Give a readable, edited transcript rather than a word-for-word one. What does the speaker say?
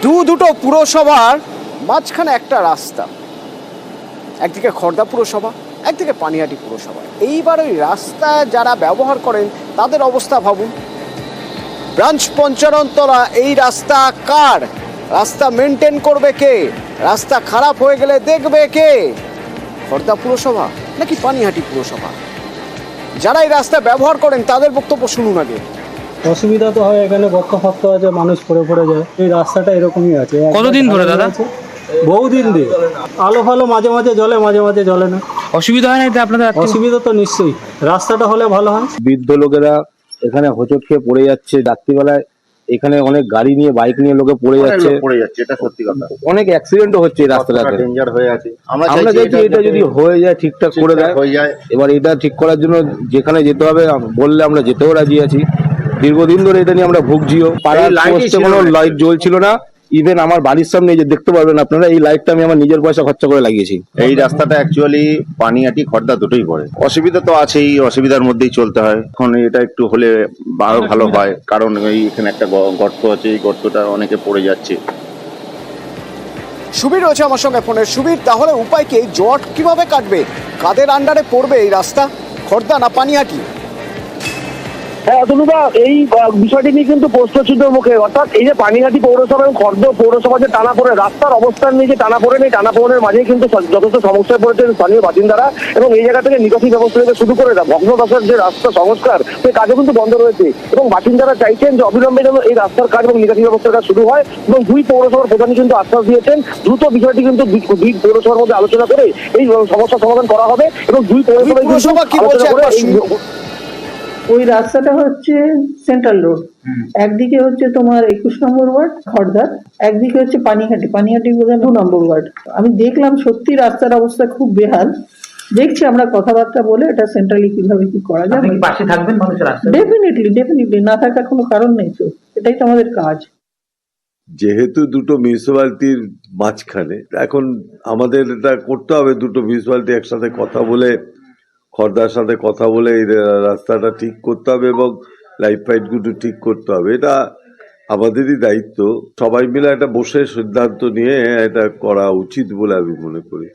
দুটো পুরসভার মাঝখানে একটা রাস্তা, একদিকে খড়দা পুরসভা, একদিকে পানিহাটি পুরসভা। এইবার ওই রাস্তা যারা ব্যবহার করেন তাদের অবস্থা ভাবুন। ব্রাঞ্চ পঞ্চাননতলা, এই রাস্তা কার? রাস্তা মেনটেন করবে কে? রাস্তা খারাপ হয়ে গেলে দেখবে কে? খড়দা পুরসভা নাকি পানিহাটি পুরসভা? যারা এই রাস্তা ব্যবহার করেন তাদের বক্তব্য শুনুন আগে। অসুবিধা তো হয়, এখানে গর্ত ফর্ত আছে, মানুষ পড়ে যায়। এই রাস্তাটা এরকমই আছে। কতদিন ধরে দাদা? বহুদিন দিয়ে। আলো ফালো মাঝে মাঝে জ্বলে, মাঝে মাঝে জ্বলে না। অসুবিধা হয় না এতে আপনাদের? অসুবিধা তো নিশ্চয়ই, রাস্তাটা হলে ভালো হয়। বৃদ্ধ লোকেরা এখানে হোঁচট খেয়ে পড়ে যাচ্ছে রাত্রিবেলায়। এখানে অনেক গাড়ি নিয়ে, বাইক নিয়ে লোকে পড়ে যাচ্ছে, এটা সত্যি কথা। অনেক অ্যাক্সিডেন্টও হচ্ছে এই রাস্তাটাতে, ডেঞ্জার হয়ে আছে। আমরা চাইছি এটা যদি হয়ে যায়, ঠিকঠাক করে দেয়। এবার এটা ঠিক করার জন্য যেখানে যেতে হবে বললে আমরা যেতেও রাজি আছি। দীর্ঘদিন ধরে এটা নিয়ে আমরা ভুগছিও। পাড়ার পোস্টে কোনো লাইট জ্বলছিল না। ইভেন আমার বাড়ির সামনে যে দেখতে পারবেন আপনারা, এই লাইটটা আমি আমার নিজের পয়সা খরচা করে লাগিয়েছি। এই রাস্তাটা অ্যাকচুয়ালি পানিহাটি খড়দা দুটোই পড়ে। অসুবিধা তো আছেই, অসুবিধার মধ্যেই চলতে হয়। এখন এটা একটু হলে আরো ভালো হয়, কারণ এই এখানে একটা গর্ত আছে, এই গর্তটা অনেকে পড়ে যাচ্ছে। সুবীর রয়েছে আমার সঙ্গে ফোনে। সুবীর, তাহলে উপায় কি? জট কিভাবে কাটবে? কাদের আন্ডারে পড়বে এই রাস্তা? খড়দা না পানিহাটি? হ্যাঁ তনুদা, এই বিষয়টি নিয়ে কিন্তু প্রশ্নচিহ্নের মুখে। অর্থাৎ এই যে পানিহাটি পৌরসভা এবং খড়দা পৌরসভা যে টানা পড়ে, রাস্তার অবস্থান নিয়ে যে টানা পড়ে, এই টানা পড়ের মাঝেই কিন্তু যথেষ্ট সমস্যায় পড়েছে স্থানীয় বাসিন্দারা। এবং এই জায়গা থেকে নিকাশি ব্যবস্থা থেকে শুরু করে ভগ্নদশার যে রাস্তা সংস্কার, সেই কাজও কিন্তু বন্ধ রয়েছে। এবং বাসিন্দারা চাইছেন যে অবিলম্বে যেন এই রাস্তার কাজ এবং নিকাশি ব্যবস্থার কাজ শুরু হয়। এবং দুই পৌরসভার প্রধানই কিন্তু আশ্বাস দিয়েছেন দ্রুত বিষয়টি কিন্তু দুই পৌরসভার মধ্যে আলোচনা করে এই সমস্যার সমাধান করা হবে। এবং দুই পৌরসভা কি বলছে একবার শুনুন। ওই রাস্তাটা হচ্ছে সেন্ট্রাল রোড, একদিকে হচ্ছে তোমার 21 নম্বর ওয়ার্ড খড়দা, একদিকে হচ্ছে পানিহাটি বোধহয় 2 নম্বর ওয়ার্ড। আমি দেখলাম সত্যি রাস্তার অবস্থা খুব বেহাল। দেখছি আমরা কথাবার্তা বলে এটা সেন্ট্রালি কিভাবে কি করা যাবে। পাশে থাকবেন মানুষের রাস্তা? ডেফিনেটলি না থাকার কোনো কারণ নেই, তো এটাই তো আমাদের কাজ। যেহেতু দুটো মিউনিসিপ্যালিটির মাঝখানে, এখন আমাদের এটা করতে হবে। দুটো মিউনিসিপ্যালিটি একসাথে কথা বলে, খড়দার সাথে কথা বলে এই রাস্তাটা ঠিক করতে হবে এবং লাইট ফাইট গুলো ঠিক করতে হবে। এটা আমাদেরই দায়িত্ব। সবাই মিলে একটা বসে সিদ্ধান্ত নিয়ে এটা করা উচিত বলে আমি মনে করি।